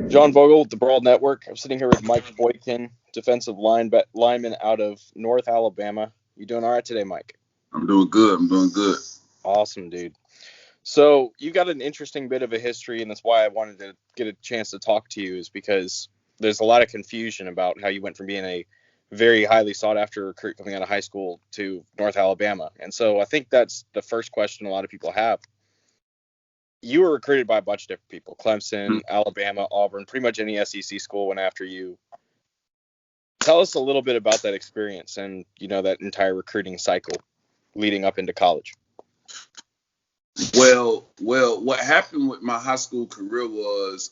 John Vogel with the Brawl Network. I'm sitting here with Mike Boykin, defensive lineman out of North Alabama. You doing all right today, Mike? I'm doing good. I'm doing good. Awesome, dude. So you got an interesting bit of a history, and that's why I wanted to get a chance to talk to you, is because there's a lot of confusion about how you went from being a very highly sought after recruit coming out of high school to North Alabama. And so I think that's the first question a lot of people have. You were recruited by a bunch of different people: Clemson, Alabama, Auburn, pretty much any SEC school went after you. Tell us a little bit about that experience and, that entire recruiting cycle leading up into college. Well, what happened with my high school career was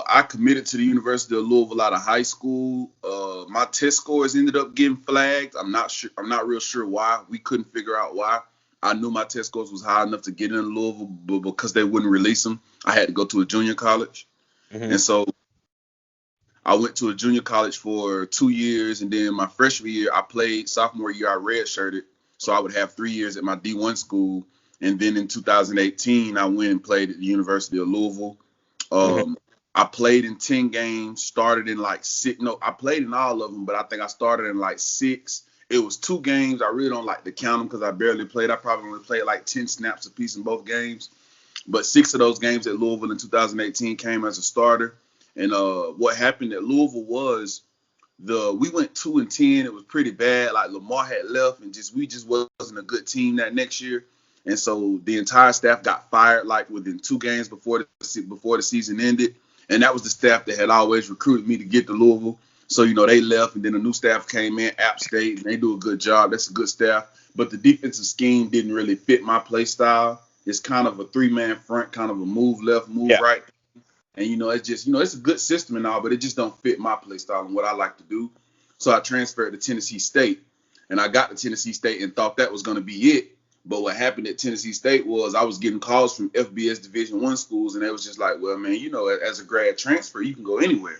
I committed to the University of Louisville out of high school. My test scores ended up getting flagged. I'm not sure. I'm not real sure why. We couldn't figure out why. I knew my test scores was high enough to get in Louisville, but because they wouldn't release them, I had to go to a junior college. And so I went to a junior college for 2 years, and then my freshman year, I played. Sophomore year, I redshirted, so I would have 3 years at my D1 school. And then in 2018, I went and played at the University of Louisville. I played in 10 games, started in like 6. No, I played in all of them, but I think I started in like 6. It was 2 games. I really don't like to count them because I barely played. I probably only played like 10 snaps apiece in both games. But 6 of those games at Louisville in 2018 came as a starter. And what happened at Louisville was we went 2-10. It was pretty bad. Like Lamar had left, and we just wasn't a good team that next year. And so the entire staff got fired like within 2 games before the season ended. And that was the staff that had always recruited me to get to Louisville. So, they left, and then a new staff came in, App State, and they do a good job. That's a good staff. But the defensive scheme didn't really fit my play style. It's kind of a 3-man front, kind of a move left, move right. And, it's just, it's a good system and all, but it just don't fit my play style and what I like to do. So I transferred to Tennessee State. And I got to Tennessee State and thought that was going to be it. But what happened at Tennessee State was I was getting calls from FBS Division I schools, and they was just like, well, man, as a grad transfer, you can go anywhere,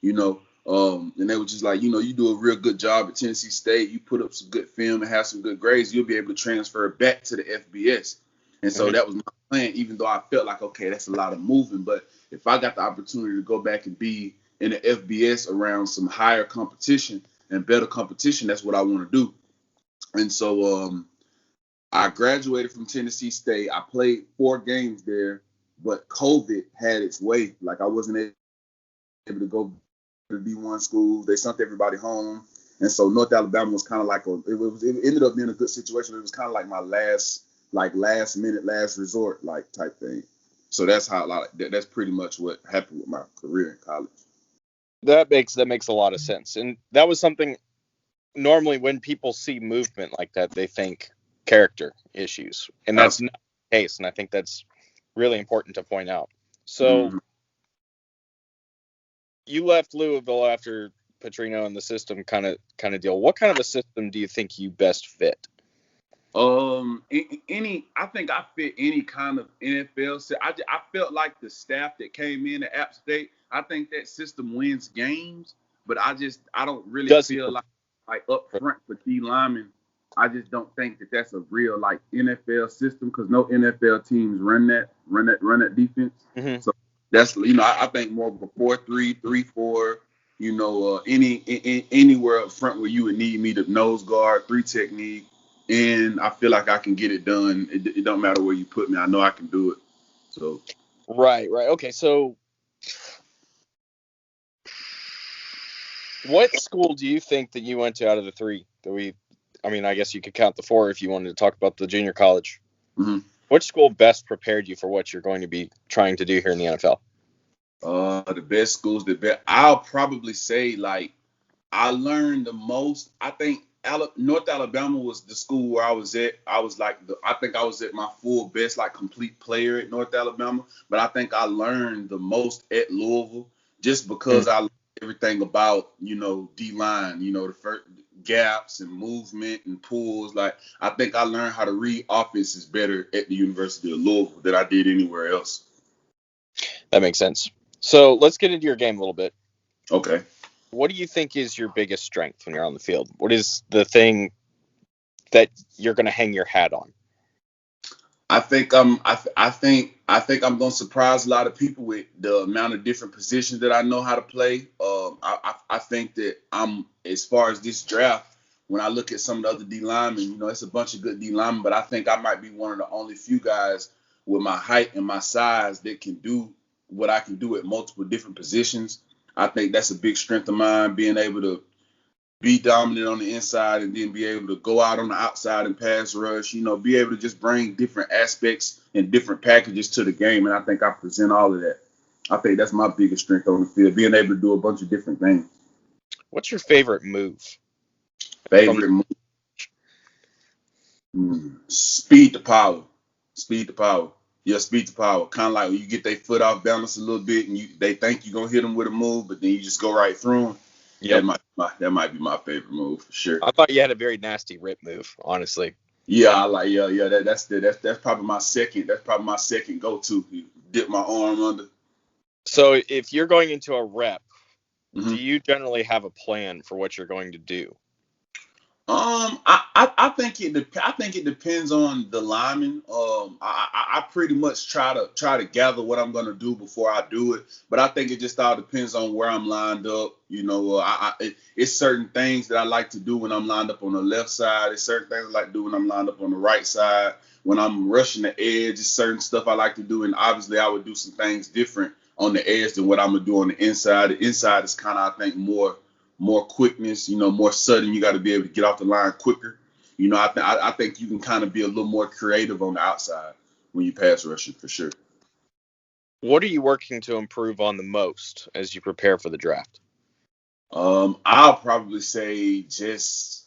and they were just like, you do a real good job at Tennessee State. You put up some good film and have some good grades, you'll be able to transfer back to the FBS. And so that was my plan, even though I felt like, okay, that's a lot of moving. But if I got the opportunity to go back and be in the FBS around some higher competition and better competition, that's what I want to do. And so I graduated from Tennessee State. I played 4 games there, but COVID had its way. Like I wasn't able to go to D1 school. They sent everybody home. And so North Alabama was kind of like it ended up being a good situation. It was kind of like my last minute, last resort, like type thing. So that's that's pretty much what happened with my career in college. That makes a lot of sense. And that was something normally when people see movement like that, they think character issues. And that's not the case. And I think that's really important to point out. So you left Louisville after Petrino and the system kind of deal. What kind of a system do you think you best fit? I think I fit any kind of NFL. I felt like the staff that came in at App State, I think that system wins games, but I don't really feel like up front for D linemen. I just don't think that that's a real like NFL system because no NFL teams run that defense. So that's I think more of a 4-3, 3-4. Anywhere up front where you would need me to nose guard, 3 technique. And I feel like I can get it done. It don't matter where you put me. I know I can do it. So. Right. Okay. So what school do you think that you went to out of the 3 that I guess you could count the 4 if you wanted to talk about the junior college. Which school best prepared you for what you're going to be trying to do here in the NFL? The best schools, I'll probably say like I learned the most. I think North Alabama was the school where I was at. I think I was at my full best, like complete player at North Alabama. But I think I learned the most at Louisville just because I learned everything about, D-line, the first gaps and movement and pulls. Like I think I learned how to read offenses better at the University of Louisville than I did anywhere else. That makes sense. So let's get into your game a little bit. Okay. What do you think is your biggest strength when you're on the field? What is the thing that you're going to hang your hat on? I think I'm gonna surprise a lot of people with the amount of different positions that I know how to play. I think that I'm, as far as this draft, when I look at some of the other D linemen, it's a bunch of good D linemen, but I think I might be one of the only few guys with my height and my size that can do what I can do at multiple different positions. I think that's a big strength of mine, being able to be dominant on the inside and then be able to go out on the outside and pass rush, be able to just bring different aspects and different packages to the game. And I think I present all of that. I think that's my biggest strength on the field, being able to do a bunch of different things. What's your favorite move? Favorite move? Speed to power. Speed to power. Yeah, speed to power. Kind of like when you get their foot off balance a little bit and they think you're going to hit them with a move, but then you just go right through them. Yep. That might be my favorite move for sure. I thought you had a very nasty rip move, honestly. Yeah, that's probably my second. That's probably my second go-to. Dip my arm under. So if you're going into a rep, do you generally have a plan for what you're going to do? I think it depends on the lineman. I pretty much try to gather what I'm gonna do before I do it, but I think it just all depends on where I'm lined up. It's certain things that I like to do when I'm lined up on the left side. It's certain things I like to do when I'm lined up on the right side. When I'm rushing the edge, it's certain stuff I like to do, and obviously I would do some things different on the edge than what I'm gonna do on the inside. The inside is kind of, I think, more quickness, more sudden. You got to be able to get off the line quicker. I think you can kind of be a little more creative on the outside when you pass rushing for sure. What are you working to improve on the most as you prepare for the draft? I'll probably say just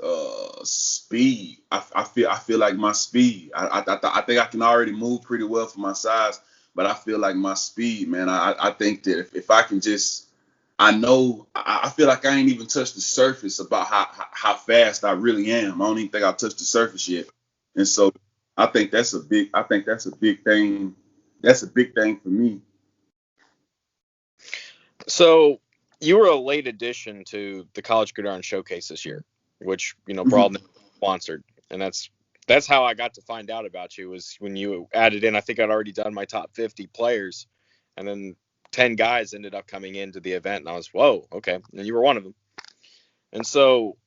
speed. I feel like my speed. I think I can already move pretty well for my size, but I feel like my speed, man. I think that if I can just, I feel like I ain't even touched the surface about how fast I really am. I don't even think I've touched the surface yet. And so I think that's a big thing. That's a big thing for me. So you were a late addition to the College Gridiron Showcase this year, which, Brawl sponsored. And that's how I got to find out about you, was when you added in. I think I'd already done my top 50 players, and then 10 guys ended up coming into the event, and I was, whoa, okay. And you were one of them. And so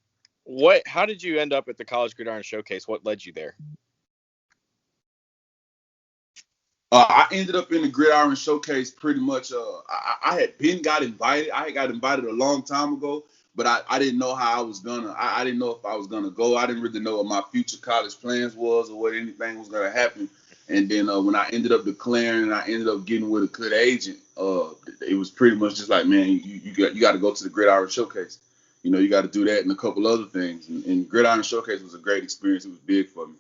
how did you end up at the College Gridiron Showcase? What led you there? I ended up in the Gridiron Showcase pretty much. I had got invited. I had got invited a long time ago, but I didn't know how I was gonna. I didn't know if I was gonna go. I didn't really know what my future college plans was or what anything was gonna happen. And then when I ended up declaring and I ended up getting with a good agent, it was pretty much just like, man, you got to go to the Gridiron Showcase. You got to do that and a couple other things. And Gridiron Showcase was a great experience. It was big for me.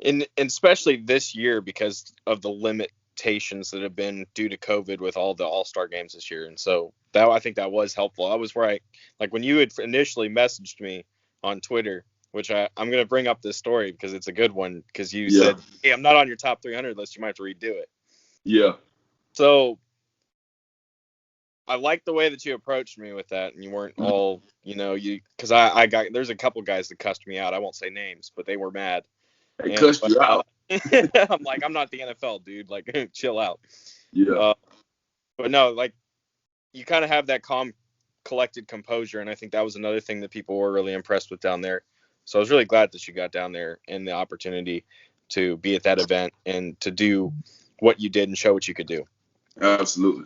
And especially this year because of the limitations that have been due to COVID with all the All-Star games this year. And so I think that was helpful. I was where when you had initially messaged me on Twitter, which I'm going to bring up this story because it's a good one, because you said, hey, I'm not on your top 300 list. You might have to redo it. Yeah. So I like the way that you approached me with that, and you weren't all, because I got, there's a couple guys that cussed me out. I won't say names, but they were mad. They cussed you out. I'm like, I'm not the NFL, dude. Like, chill out. Yeah. But no, you kind of have that calm, collected composure, and I think that was another thing that people were really impressed with down there. So I was really glad that you got down there and the opportunity to be at that event and to do what you did and show what you could do. Absolutely.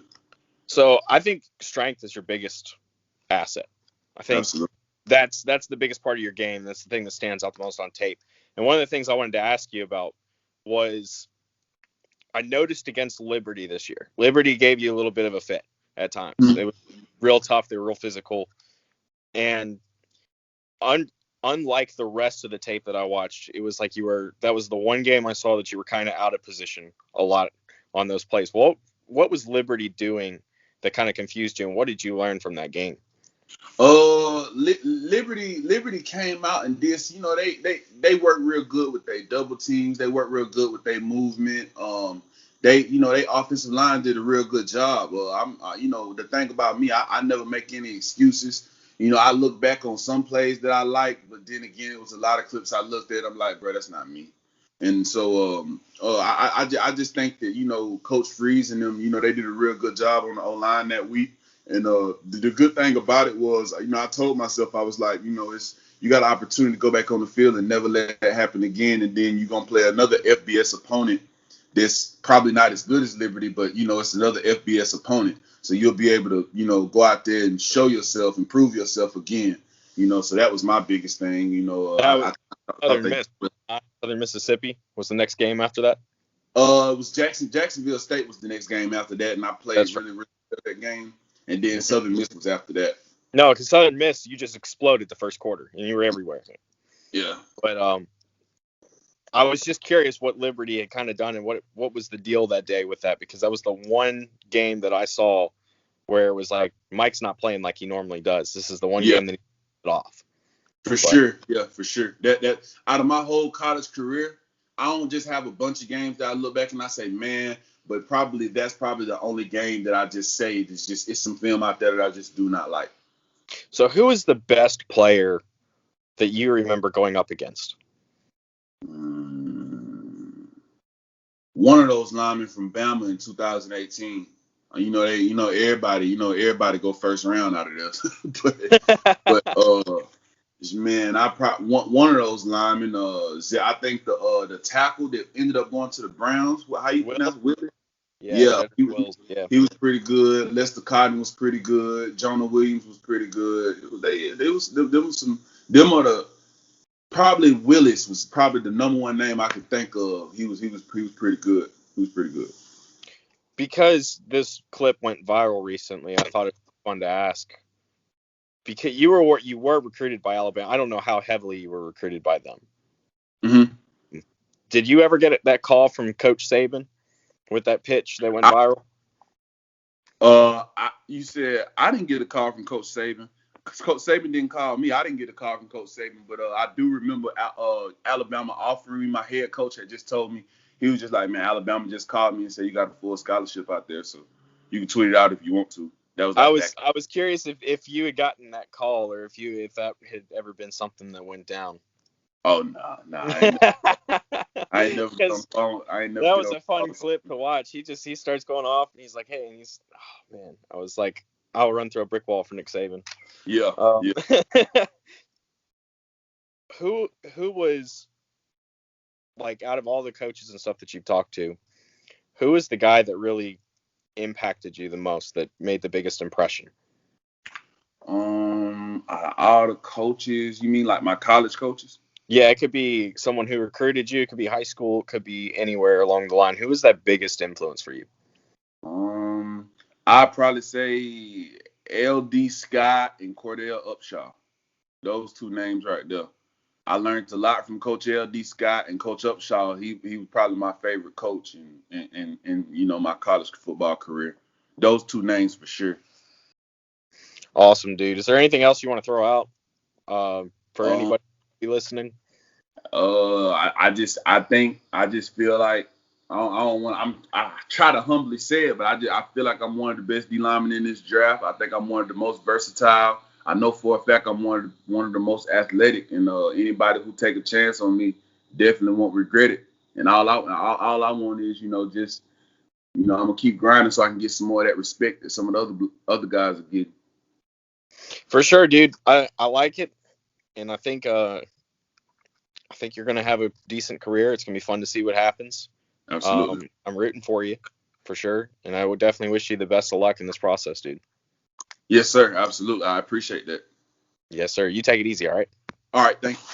So I think strength is your biggest asset. I think Absolutely. that's the biggest part of your game. That's the thing that stands out the most on tape. And one of the things I wanted to ask you about was, I noticed against Liberty this year, Liberty gave you a little bit of a fit at times. It was real tough. They were real physical. And unlike the rest of the tape that I watched, it was like that was the one game I saw that you were kind of out of position a lot on those plays. What was Liberty doing that kind of confused you, and what did you learn from that game? Liberty came out and did, they work real good with their double teams. They work real good with their movement. They offensive line did a real good job. The thing about me, I never make any excuses. I look back on some plays that I like, but then again, it was a lot of clips I looked at. I'm like, bro, that's not me. And so I just think that, Coach Freeze and them, they did a real good job on the O-line that week. And the good thing about it was, I told myself, I was like, you got an opportunity to go back on the field and never let that happen again. And then you're going to play another FBS opponent that's probably not as good as Liberty, but, it's another FBS opponent. So you'll be able to, go out there and show yourself and prove yourself again. So that was my biggest thing. That I thought they. Southern Mississippi was the next game after that. It was Jacksonville State was the next game after that, and I played really well that game. And then Southern Miss was after that. No, because Southern Miss, you just exploded the first quarter, and you were everywhere. Yeah. But I was just curious what Liberty had kind of done and what was the deal that day with that, because that was the one game that I saw where it was like Mike's not playing like he normally does. This is the one game that he put off. Sure. Yeah, for sure. That out of my whole college career, I don't just have a bunch of games that I look back and I say, man, but that's probably the only game that I just say it's some film out there that I just do not like. So who is the best player that you remember going up against? One of those linemen from Bama in 2018. Everybody go first round out of this. but man, one of those linemen. I think the tackle that ended up going to the Browns. How you pronounce Willie? Yeah, he was pretty good. Lester Cotton was pretty good. Jonah Williams was pretty good. Probably Willis was probably the number one name I could think of. He was pretty good. He was pretty good. Because this clip went viral recently, I thought it was fun to ask. Because you were recruited by Alabama. I don't know how heavily you were recruited by them. Mm-hmm. Did you ever get that call from Coach Saban with that pitch that went viral? You said I didn't get a call from Coach Saban. Coach Saban didn't call me. I didn't get a call from Coach Saban, but I do remember Alabama offering me. My head coach had just told me, he was just like, man, Alabama just called me and said you got a full scholarship out there, so you can tweet it out if you want to. That was I was curious if you had gotten that call or if that had ever been something that went down. Oh no, I ain't never been on phone. That was a fun clip to watch. He starts going off and he's like, hey, and oh man, I was like, I'll run through a brick wall for Nick Saban. Yeah. Who was, like, out of all the coaches and stuff that you've talked to, who is the guy that really impacted you the most, that made the biggest impression? All the coaches, you mean like my college coaches? Yeah, it could be someone who recruited you. It could be high school. It could be anywhere along the line. Who was that biggest influence for you? I'd probably say LD Scott and Cordell Upshaw. Those two names right there. I learned a lot from Coach LD Scott and Coach Upshaw. He was probably my favorite coach in my college football career. Those two names for sure. Awesome, dude. Is there anything else you want to throw out for anybody listening? I just feel like I try to humbly say it, but I feel like I'm one of the best D linemen in this draft. I think I'm one of the most versatile. I know for a fact I'm one of the most athletic, and anybody who take a chance on me definitely won't regret it. And all I want is, I'm gonna keep grinding so I can get some more of that respect that some of the other guys are getting. For sure, dude. I like it, and I think you're gonna have a decent career. It's gonna be fun to see what happens. Absolutely. I'm rooting for you, for sure, and I would definitely wish you the best of luck in this process, dude. Yes, sir. Absolutely. I appreciate that. Yes, sir. You take it easy, all right? All right. Thank you.